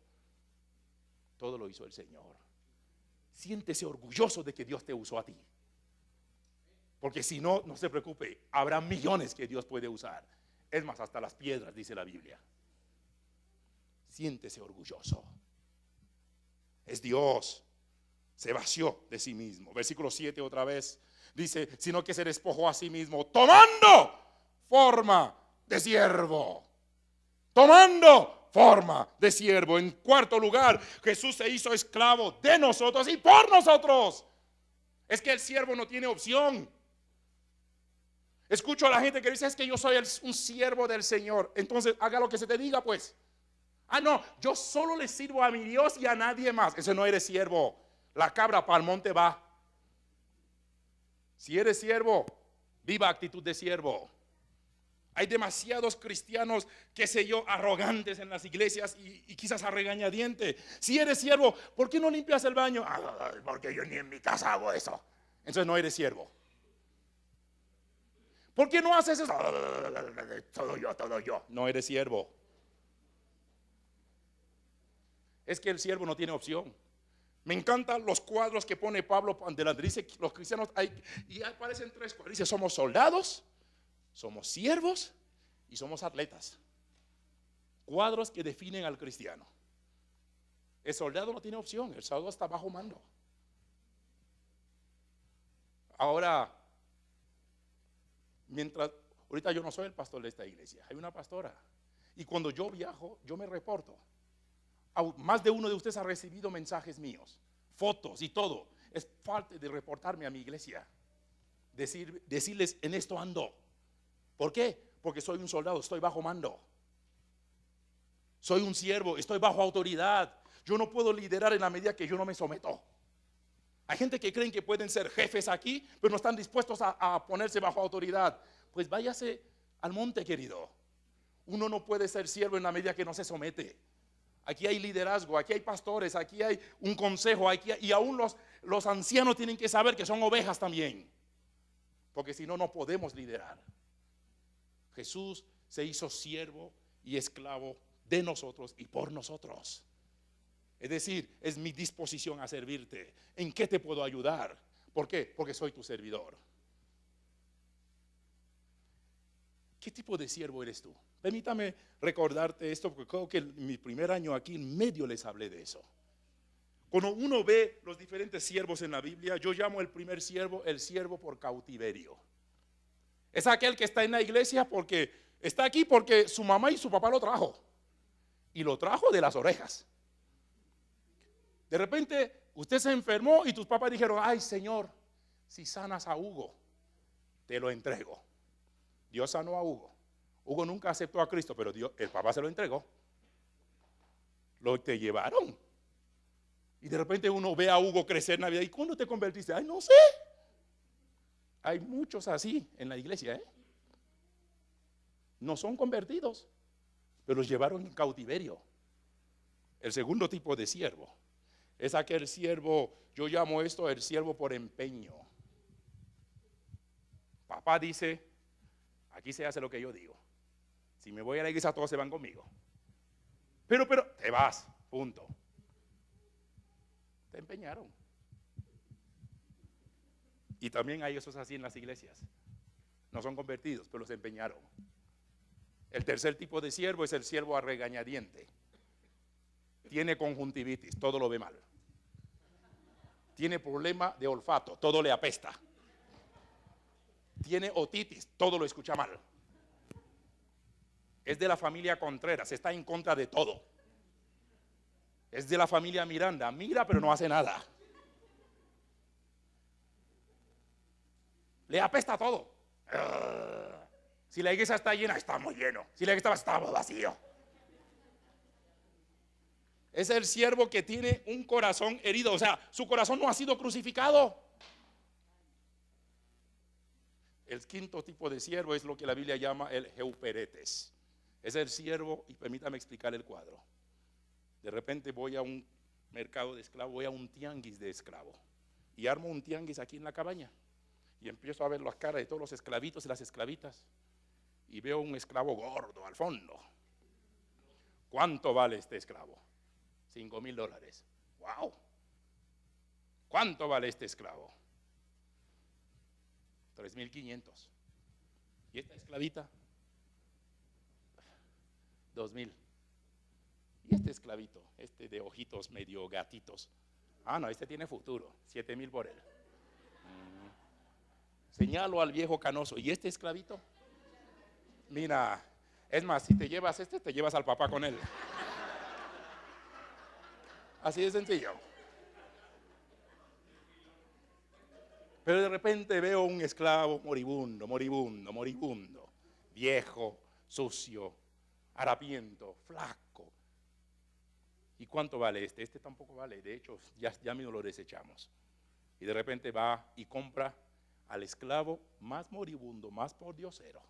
[SPEAKER 1] Todo lo hizo el Señor. Siéntese orgulloso de que Dios te usó a ti. Porque si no, no se preocupe, habrá millones que Dios puede usar. Es más, hasta las piedras, dice la Biblia. Siéntese orgulloso. Es Dios. Se vació de sí mismo. Versículo 7 otra vez. Dice: sino que se despojó a sí mismo, tomando forma de siervo. Tomando forma de siervo. En cuarto lugar, Jesús se hizo esclavo de nosotros y por nosotros. Es que el siervo no tiene opción. Escucho a la gente que dice: es que yo soy un siervo del Señor. Entonces haga lo que se te diga, pues. No, yo solo le sirvo a mi Dios y a nadie más. Ese no eres siervo. La cabra para el monte va. Si eres siervo, viva actitud de siervo. Hay demasiados cristianos, qué sé yo, arrogantes en las iglesias y quizás a regañadiente. Si eres siervo, ¿por qué no limpias el baño? Porque yo ni en mi casa hago eso. Entonces no eres siervo. ¿Por qué no haces eso? Todo yo. No eres siervo. Es que el siervo no tiene opción. Me encantan los cuadros que pone Pablo delante. Dice: los cristianos y aparecen tres cuadros. Dice: somos soldados, somos siervos y somos atletas. Cuadros que definen al cristiano. El soldado no tiene opción. El soldado está bajo mando. Ahora, ahorita yo no soy el pastor de esta iglesia, hay una pastora. Y cuando yo viajo, yo me reporto. Más de uno de ustedes ha recibido mensajes míos, fotos y todo. Es parte de reportarme a mi iglesia. Decirles: en esto ando. ¿Por qué? Porque soy un soldado, estoy bajo mando. Soy un siervo, estoy bajo autoridad. Yo no puedo liderar en la medida que yo no me someto. Hay gente que creen que pueden ser jefes aquí, pero no están dispuestos a ponerse bajo autoridad. Pues váyase al monte, querido. Uno no puede ser siervo en la medida que no se somete. aquí hay liderazgo, aquí hay pastores, aquí hay un consejo, y aún los ancianos tienen que saber que son ovejas también, porque si no, no podemos liderar. Jesús se hizo siervo y esclavo de nosotros y por nosotros. Es decir, es mi disposición a servirte. ¿En qué te puedo ayudar? ¿Por qué? Porque soy tu servidor. ¿Qué tipo de siervo eres tú? Permítame recordarte esto, porque creo que en mi primer año aquí en medio les hablé de eso. Cuando uno ve los diferentes siervos en la Biblia, yo llamo el primer siervo el siervo por cautiverio. Es aquel que está en la iglesia porque está aquí porque su mamá y su papá lo trajo. Y lo trajo de las orejas. De repente usted se enfermó y tus papás dijeron: ay, Señor, si sanas a Hugo, te lo entrego. Dios sanó a Hugo. Hugo nunca aceptó a Cristo, pero el papá se lo entregó. Lo te llevaron. Y de repente uno ve a Hugo crecer en la vida. ¿Y cuándo te convertiste? Ay, no sé. Hay muchos así en la iglesia, No son convertidos, pero los llevaron en cautiverio. El segundo tipo de siervo es aquel siervo, yo llamo esto el siervo por empeño. Papá dice: aquí se hace lo que yo digo. Si me voy a la iglesia, todos se van conmigo. Pero, te vas, punto. Te empeñaron. Y también hay esos así en las iglesias. No son convertidos, pero los empeñaron. El tercer tipo de siervo es el siervo a regañadiente. Tiene conjuntivitis, todo lo ve mal. Tiene problema de olfato, todo le apesta. Tiene otitis, todo lo escucha mal. Es de la familia Contreras, está en contra de todo. Es de la familia Miranda, mira pero no hace nada. Le apesta todo. Si la iglesia está llena, está muy lleno. Si la iglesia está vacío. Es el siervo que tiene un corazón herido, o sea, su corazón no ha sido crucificado. El quinto tipo de siervo es lo que la Biblia llama el Euperetes. Es el siervo, y permítame explicar el cuadro. De repente voy a un mercado de esclavos, voy a un tianguis de esclavos y armo un tianguis aquí en la cabaña y empiezo a ver las caras de todos los esclavitos y las esclavitas y veo un esclavo gordo al fondo. ¿Cuánto vale este esclavo? $5,000. ¡Wow! ¿Cuánto vale este esclavo? 3,500. ¿Y esta esclavita? 2,000. ¿Y este esclavito? Este de ojitos medio gatitos. Ah, no, este tiene futuro. 7,000 por él. Señalo al viejo canoso. ¿Y este esclavito? Mira, es más, si te llevas te llevas al papá con él. Así de sencillo. Pero de repente veo un esclavo moribundo, viejo, sucio, harapiento, flaco. ¿Y cuánto vale este? Este tampoco vale, de hecho ya mismo lo desechamos. Y de repente va y compra al esclavo más moribundo, más pordiosero.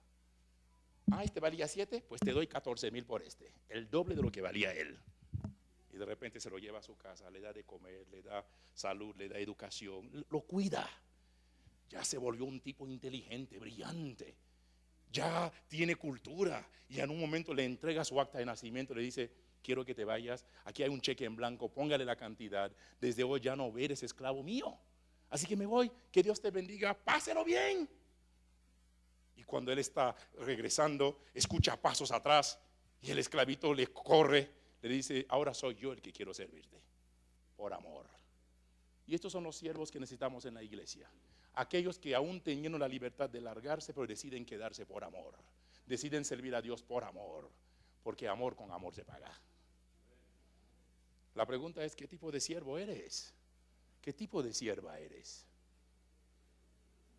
[SPEAKER 1] Ah, este valía 7, pues te doy 14,000 por este, el doble de lo que valía él. Y de repente se lo lleva a su casa, le da de comer, le da salud, le da educación, lo cuida. Ya se volvió un tipo inteligente, brillante. Ya tiene cultura. Y en un momento le entrega su acta de nacimiento, le dice: quiero que te vayas, aquí hay un cheque en blanco, póngale la cantidad. Desde hoy ya no eres esclavo mío. Así que me voy, que Dios te bendiga, páselo bien. Y cuando él está regresando, escucha pasos atrás y el esclavito le corre, le dice: ahora soy yo el que quiero servirte, por amor. Y estos son los siervos que necesitamos en la iglesia. Aquellos que aún teniendo la libertad de largarse, pero deciden quedarse por amor. Deciden servir a Dios por amor, porque amor con amor se paga. La pregunta es: ¿qué tipo de siervo eres? ¿Qué tipo de sierva eres?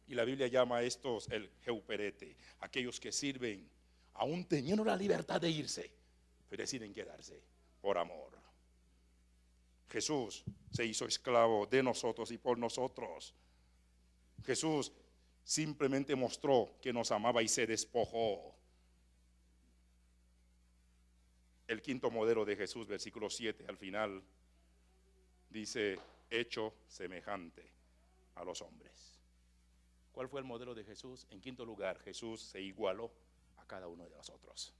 [SPEAKER 1] Y la Biblia llama a estos el Euperete, aquellos que sirven aún teniendo la libertad de irse, pero deciden quedarse por amor. Jesús se hizo esclavo de nosotros y por nosotros. Jesús simplemente mostró que nos amaba y se despojó. el quinto modelo de Jesús, versículo 7 al final, dice, hecho semejante a los hombres. ¿Cuál fue el modelo de Jesús? En quinto lugar, Jesús se igualó a cada uno de nosotros.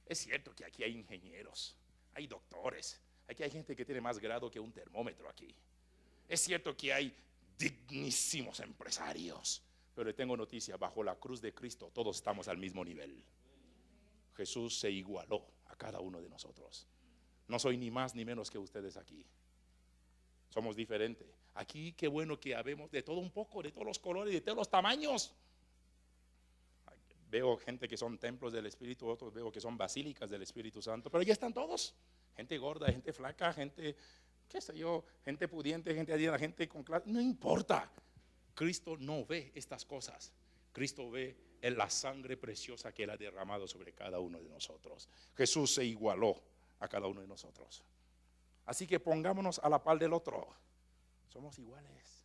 [SPEAKER 1] Es cierto que aquí hay ingenieros, hay doctores, aquí hay gente que tiene más grado que un termómetro aquí. Es cierto que hay dignísimos empresarios, pero le tengo noticia, bajo la cruz de Cristo todos estamos al mismo nivel. Jesús se igualó a cada uno de nosotros. No soy ni más ni menos que ustedes aquí. Somos diferentes. Aquí qué bueno que habemos de todo un poco, de todos los colores, de todos los tamaños. Veo gente que son templos del Espíritu, otros veo que son basílicas del Espíritu Santo, pero ya están todos. Gente gorda, gente flaca, gente, qué sé yo, gente pudiente, gente adiana, gente con clase. No importa. Cristo no ve estas cosas. Cristo ve en la sangre preciosa que Él ha derramado sobre cada uno de nosotros. Jesús se igualó a cada uno de nosotros. Así que pongámonos a la par del otro. Somos iguales.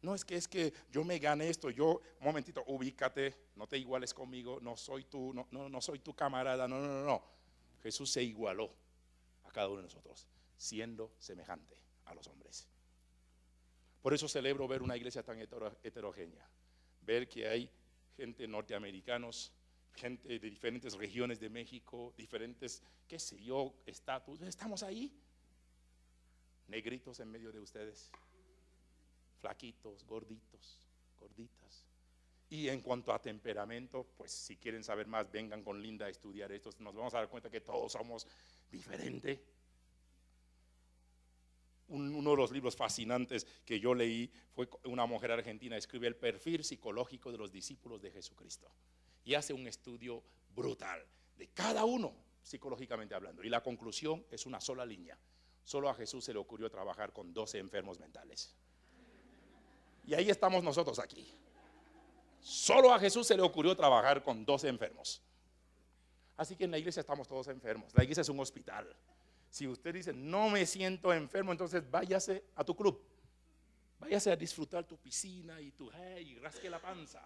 [SPEAKER 1] No es que yo me gané esto. Un momentito, ubícate, no te iguales conmigo, no soy tú, no soy tu camarada, no. Jesús se igualó a cada uno de nosotros, siendo semejante a los hombres. Por eso celebro ver una iglesia tan heterogénea, ver que hay gente norteamericanos, gente de diferentes regiones de México, diferentes, qué sé yo, estatus. Estamos ahí, negritos en medio de ustedes, flaquitos, gorditos, gorditas. Y en cuanto a temperamento, pues si quieren saber más, vengan con Linda a estudiar esto. Nos vamos a dar cuenta que todos somos diferentes. Uno de los libros fascinantes que yo leí fue una mujer argentina, escribe el perfil psicológico de los discípulos de Jesucristo y hace un estudio brutal de cada uno psicológicamente hablando, y la conclusión es una sola línea: solo a Jesús se le ocurrió trabajar con 12 enfermos mentales. Y ahí estamos nosotros aquí. Solo a Jesús se le ocurrió trabajar con 12 enfermos. Así que en la iglesia estamos todos enfermos. La iglesia es un hospital. Si usted dice, no me siento enfermo, entonces váyase a tu club. Váyase a disfrutar tu piscina y y rasque la panza.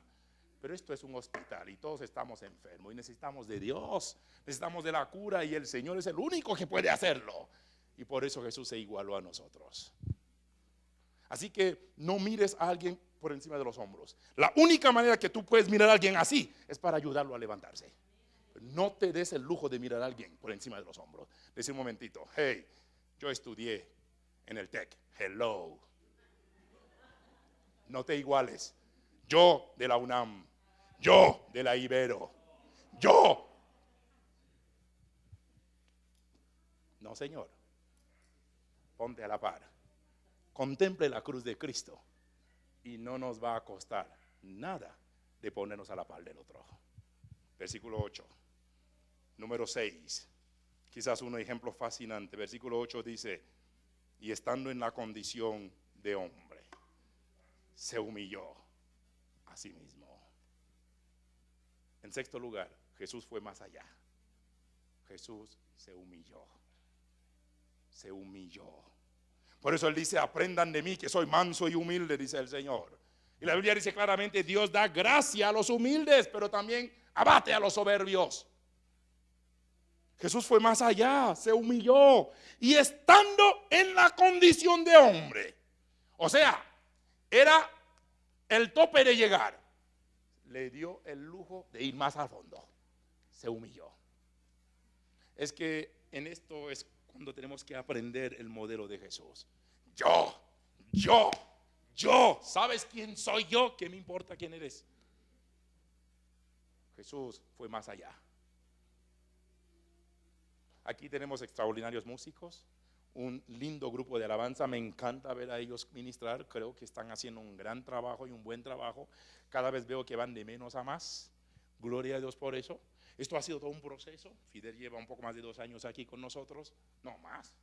[SPEAKER 1] Pero esto es un hospital y todos estamos enfermos y necesitamos de Dios. Necesitamos de la cura y el Señor es el único que puede hacerlo. Y por eso Jesús se igualó a nosotros. Así que no mires a alguien por encima de los hombros. La única manera que tú puedes mirar a alguien así es para ayudarlo a levantarse. No te des el lujo de mirar a alguien por encima de los hombros. Decir un momentito, hey, yo estudié en el TEC. Hello. No te iguales. Yo de la UNAM. Yo de la Ibero. Yo. No, señor. Ponte a la par. Contemple la cruz de Cristo y no nos va a costar nada de ponernos a la par del otro. Versículo 8. Número 6, quizás un ejemplo fascinante. Versículo 8 dice, y estando en la condición de hombre, se humilló a sí mismo. En sexto lugar, Jesús fue más allá. Jesús se humilló. Se humilló. Por eso Él dice, aprendan de mí que soy manso y humilde, dice el Señor. Y la Biblia dice claramente, Dios da gracia a los humildes, pero también abate a los soberbios. Jesús fue más allá, se humilló y estando en la condición de hombre, o sea, era el tope de llegar, le dio el lujo de ir más al fondo, se humilló. Es que en esto es cuando tenemos que aprender el modelo de Jesús. Yo, ¿sabes quién soy yo? ¿Qué me importa quién eres? Jesús fue más allá. Aquí tenemos extraordinarios músicos, un lindo grupo de alabanza. Me encanta ver a ellos ministrar. Creo que están haciendo un gran trabajo y un buen trabajo. Cada vez veo que van de menos a más. Gloria a Dios por eso. Esto ha sido todo un proceso. Fidel lleva un poco más de 2 años aquí con nosotros. No más.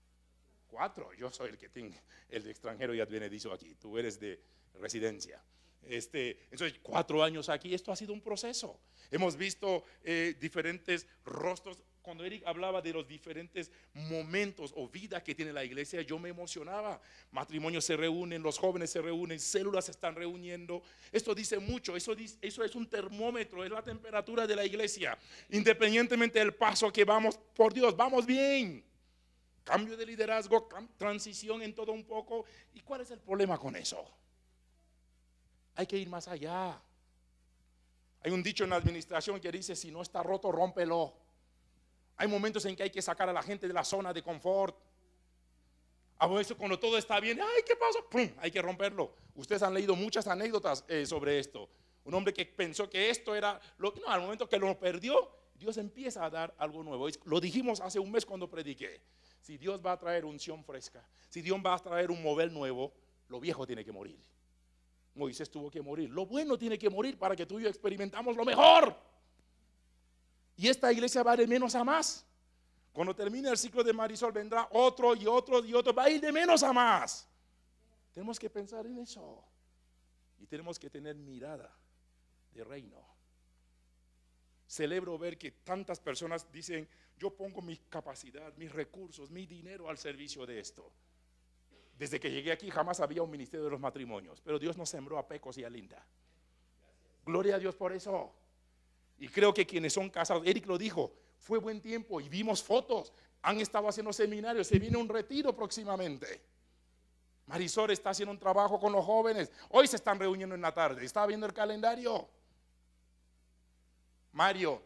[SPEAKER 1] 4. Yo soy el que tiene el extranjero y advenedizo aquí. Tú eres de residencia. Entonces 4 años aquí. Esto ha sido un proceso. Hemos visto diferentes rostros. cuando Eric hablaba de los diferentes momentos o vida que tiene la iglesia, yo me emocionaba. Matrimonios se reúnen, los jóvenes se reúnen, células se están reuniendo. Esto dice mucho, eso es un termómetro, es la temperatura de la iglesia. Independientemente del paso que vamos, por Dios, vamos bien. Cambio de liderazgo, transición en todo un poco. ¿Y cuál es el problema con eso? Hay que ir más allá. Hay un dicho en la administración que dice: si no está roto, rómpelo. Hay momentos en que hay que sacar a la gente de la zona de confort. A veces cuando todo está bien, ay, ¿qué pasó? ¡Pum! Hay que romperlo. Ustedes han leído muchas anécdotas sobre esto. Un hombre que pensó que esto era no, al momento que lo perdió, Dios empieza a dar algo nuevo. Lo dijimos hace un mes cuando prediqué. Si Dios va a traer unción fresca, si Dios va a traer un mover nuevo, lo viejo tiene que morir. Moisés tuvo que morir. Lo bueno tiene que morir para que tú y yo experimentamos lo mejor. Y esta iglesia va de menos a más. Cuando termine el ciclo de Marisol vendrá otro y otro y otro. Va a ir de menos a más. Tenemos que pensar en eso. Y tenemos que tener mirada de reino. Celebro ver que tantas personas dicen: yo pongo mi capacidad, mis recursos, mi dinero al servicio de esto. Desde que llegué aquí jamás había un ministerio de los matrimonios, pero Dios nos sembró a Pecos y a Linda. Gloria a Dios por eso. Y creo que quienes son casados, Eric lo dijo, fue buen tiempo y vimos fotos. Han estado haciendo seminarios, se viene un retiro próximamente. Marisol está haciendo un trabajo con los jóvenes. Hoy se están reuniendo en la tarde, está viendo el calendario. Mario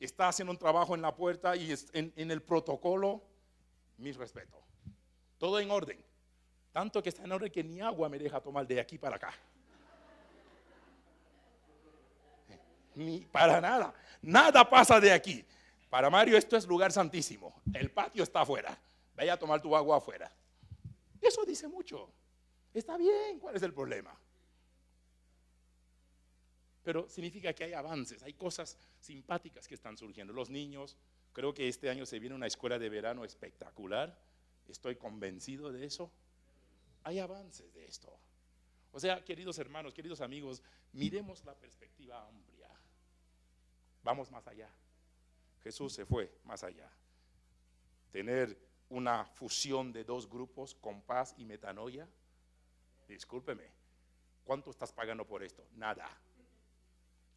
[SPEAKER 1] está haciendo un trabajo en la puerta y en el protocolo, mi respeto. Todo en orden. Tanto que está en orden que ni agua me deja tomar de aquí para acá. Ni para nada. Nada pasa de aquí. Para Mario esto es lugar santísimo. El patio está afuera. Vaya a tomar tu agua afuera. Eso dice mucho. Está bien, ¿cuál es el problema? Pero significa que hay avances, hay cosas simpáticas que están surgiendo. Los niños, creo que este año se viene una escuela de verano espectacular. Estoy convencido de eso. Hay avances de esto. O sea, queridos hermanos, queridos amigos, miremos la perspectiva amplia. Vamos más allá. Jesús se fue más allá. Tener una fusión de dos grupos con paz y metanoia. Discúlpeme, ¿cuánto estás pagando por esto? Nada.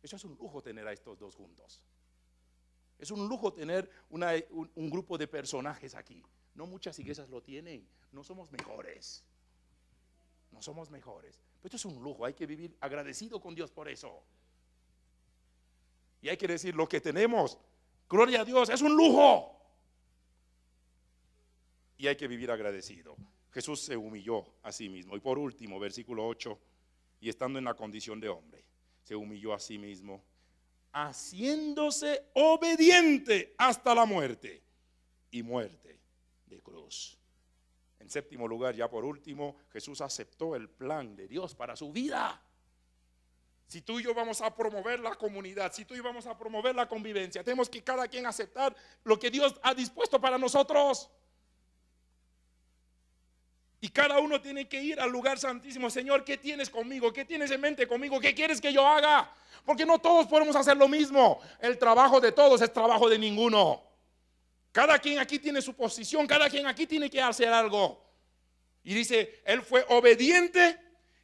[SPEAKER 1] Eso es un lujo tener a estos dos juntos. Es un lujo tener un grupo de personajes aquí. No muchas iglesias lo tienen. No somos mejores. No somos mejores. Pero esto es un lujo. Hay que vivir agradecido con Dios por eso. Y hay que decir: lo que tenemos, gloria a Dios, es un lujo. Y hay que vivir agradecido. Jesús se humilló a sí mismo. Y por último, versículo 8, y estando en la condición de hombre, se humilló a sí mismo, haciéndose obediente hasta la muerte, y muerte de cruz. En séptimo lugar, ya por último, Jesús aceptó el plan de Dios para su vida. Si tú y yo vamos a promover la comunidad, si tú y yo vamos a promover la convivencia, tenemos que cada quien aceptar lo que Dios ha dispuesto para nosotros. Y cada uno tiene que ir al lugar santísimo. Señor, ¿qué tienes conmigo? ¿Qué tienes en mente conmigo? ¿Qué quieres que yo haga? Porque no todos podemos hacer lo mismo. El trabajo de todos es trabajo de ninguno. Cada quien aquí tiene su posición, cada quien aquí tiene que hacer algo. Y dice, él fue obediente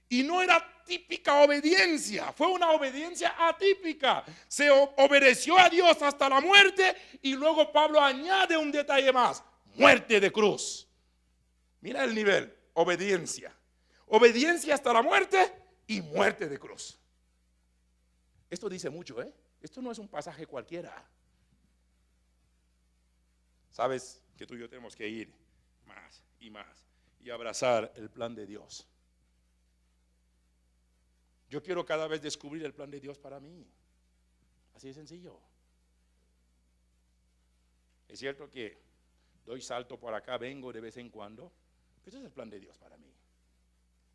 [SPEAKER 1] y no era típica obediencia, fue una obediencia atípica. Se obedeció a Dios hasta la muerte y luego Pablo añade un detalle más: muerte de cruz. Mira el nivel, obediencia. Obediencia hasta la muerte y muerte de cruz. Esto dice mucho, ¿eh? Esto no es un pasaje cualquiera. Sabes que tú y yo tenemos que ir más y más y abrazar el plan de Dios. Yo quiero cada vez descubrir el plan de Dios para mí. Así de sencillo. Es cierto que doy salto por acá, vengo de vez en cuando. Ese es el plan de Dios para mí.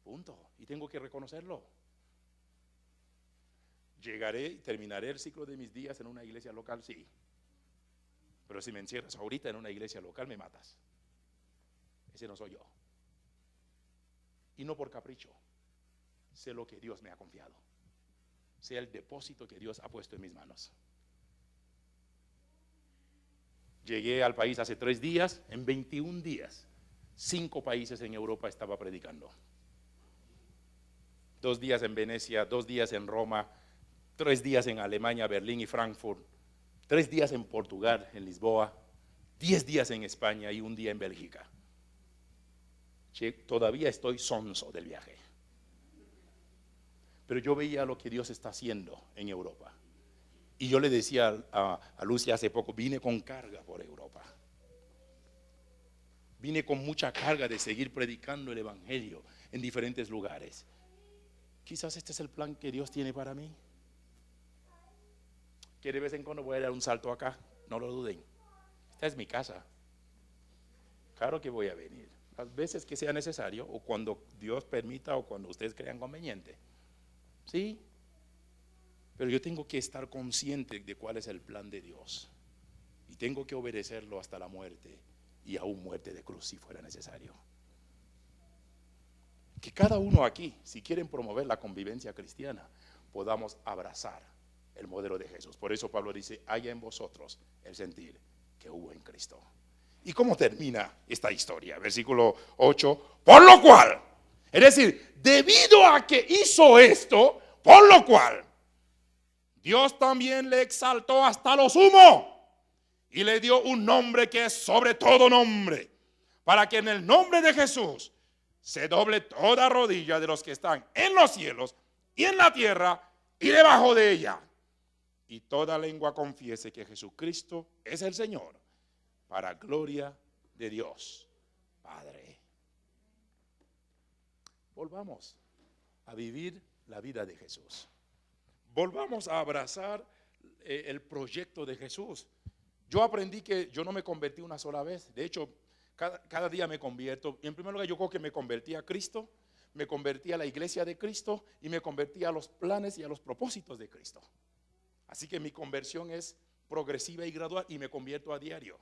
[SPEAKER 1] Punto. Y tengo que reconocerlo. Llegaré y terminaré el ciclo de mis días en una iglesia local, sí. Pero si me encierras ahorita en una iglesia local, me matas. Ese no soy yo. Y no por capricho. Sé lo que Dios me ha confiado. Sé el depósito que Dios ha puesto en mis manos. Llegué al país hace 3 días, en 21 días, 5 países en Europa estaba predicando. 2 días en Venecia, 2 días en Roma, 3 días en Alemania, Berlín y Frankfurt, 3 días en Portugal, en Lisboa, 10 días en España y 1 día en Bélgica. Todavía estoy sonso del viaje. Pero yo veía lo que Dios está haciendo en Europa. Y yo le decía a Lucia hace poco, vine con carga por Europa. Vine con mucha carga de seguir predicando el evangelio en diferentes lugares. Quizás este es el plan que Dios tiene para mí. Que de vez en cuando voy a dar un salto acá, no lo duden. Esta es mi casa. Claro que voy a venir, las veces que sea necesario, o cuando Dios permita, o cuando ustedes crean conveniente. ¿Sí? Pero yo tengo que estar consciente de cuál es el plan de Dios. Y tengo que obedecerlo hasta la muerte, y aún muerte de cruz si fuera necesario. Que cada uno aquí, si quieren promover la convivencia cristiana, podamos abrazar el modelo de Jesús. Por eso Pablo dice, haya en vosotros el sentir que hubo en Cristo. ¿Y cómo termina esta historia? Versículo 8, por lo cual, es decir, debido a que hizo esto, por lo cual, Dios también le exaltó hasta lo sumo y le dio un nombre que es sobre todo nombre, para que en el nombre de Jesús se doble toda rodilla de los que están en los cielos y en la tierra y debajo de ella, y toda lengua confiese que Jesucristo es el Señor, para gloria de Dios Padre. Volvamos a vivir la vida de Jesús. Volvamos a abrazar el proyecto de Jesús. Yo aprendí que yo no me convertí una sola vez. De hecho, cada día me convierto. Y en primer lugar, yo creo que me convertí a Cristo, me convertí a la iglesia de Cristo y me convertí a los planes y a los propósitos de Cristo. Así que mi conversión es progresiva y gradual y me convierto a diario.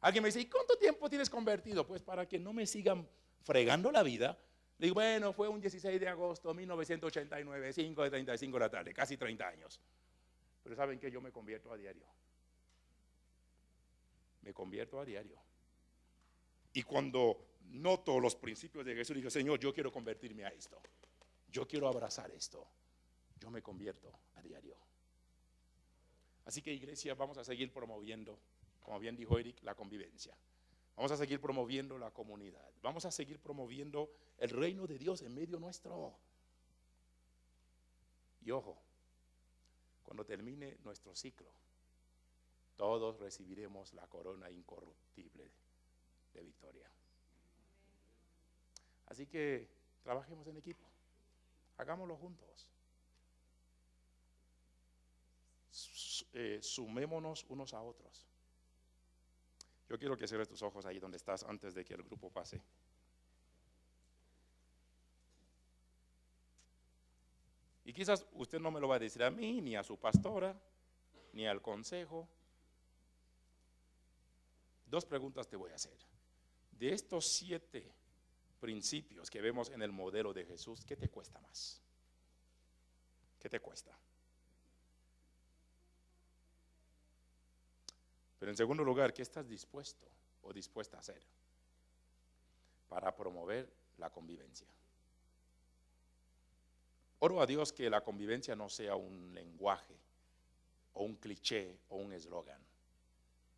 [SPEAKER 1] Alguien me dice, ¿y cuánto tiempo tienes convertido? Pues para que no me sigan fregando la vida. Le digo, bueno, fue un 16 de agosto de 1989, 5:35 de la tarde, casi 30 años. Pero saben que yo me convierto a diario. Me convierto a diario. Y cuando noto los principios de Jesús, digo, Señor, yo quiero convertirme a esto. Yo quiero abrazar esto. Yo me convierto a diario. Así que, iglesia, vamos a seguir promoviendo, como bien dijo Eric, la convivencia. Vamos a seguir promoviendo la comunidad. Vamos a seguir promoviendo el reino de Dios en medio nuestro. Y ojo, cuando termine nuestro ciclo, todos recibiremos la corona incorruptible de victoria. Así que trabajemos en equipo. Hagámoslo juntos. Sumémonos unos a otros. Yo quiero que cierres tus ojos ahí donde estás antes de que el grupo pase. Y quizás usted no me lo va a decir a mí, ni a su pastora, ni al consejo. 2 preguntas te voy a hacer. De estos 7 principios que vemos en el modelo de Jesús, ¿qué te cuesta más? ¿Qué te cuesta? Pero en segundo lugar, ¿qué estás dispuesto o dispuesta a hacer para promover la convivencia? Oro a Dios que la convivencia no sea un lenguaje o un cliché o un eslogan,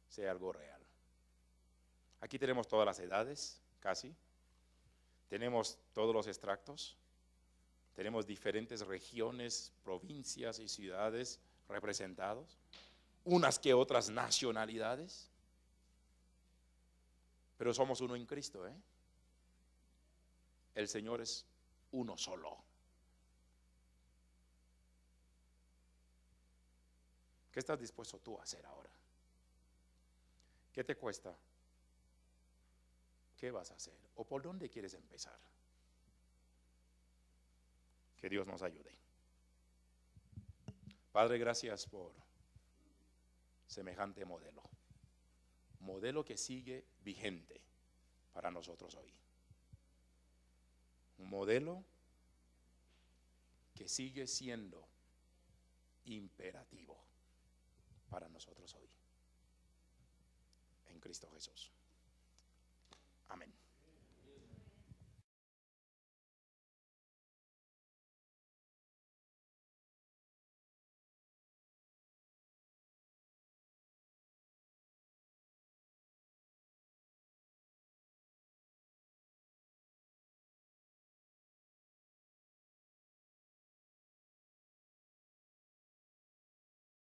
[SPEAKER 1] sea algo real. Aquí tenemos todas las edades, casi. Tenemos todos los extractos. Tenemos diferentes regiones, provincias y ciudades representados. Unas que otras nacionalidades. Pero somos uno en Cristo, ¿eh? El Señor es uno solo. ¿Qué estás dispuesto tú a hacer ahora? ¿Qué te cuesta? ¿Qué vas a hacer? ¿O por dónde quieres empezar? Que Dios nos ayude. Padre, gracias por semejante modelo. Modelo que sigue vigente para nosotros hoy. Un modelo que sigue siendo imperativo para nosotros hoy. En Cristo Jesús.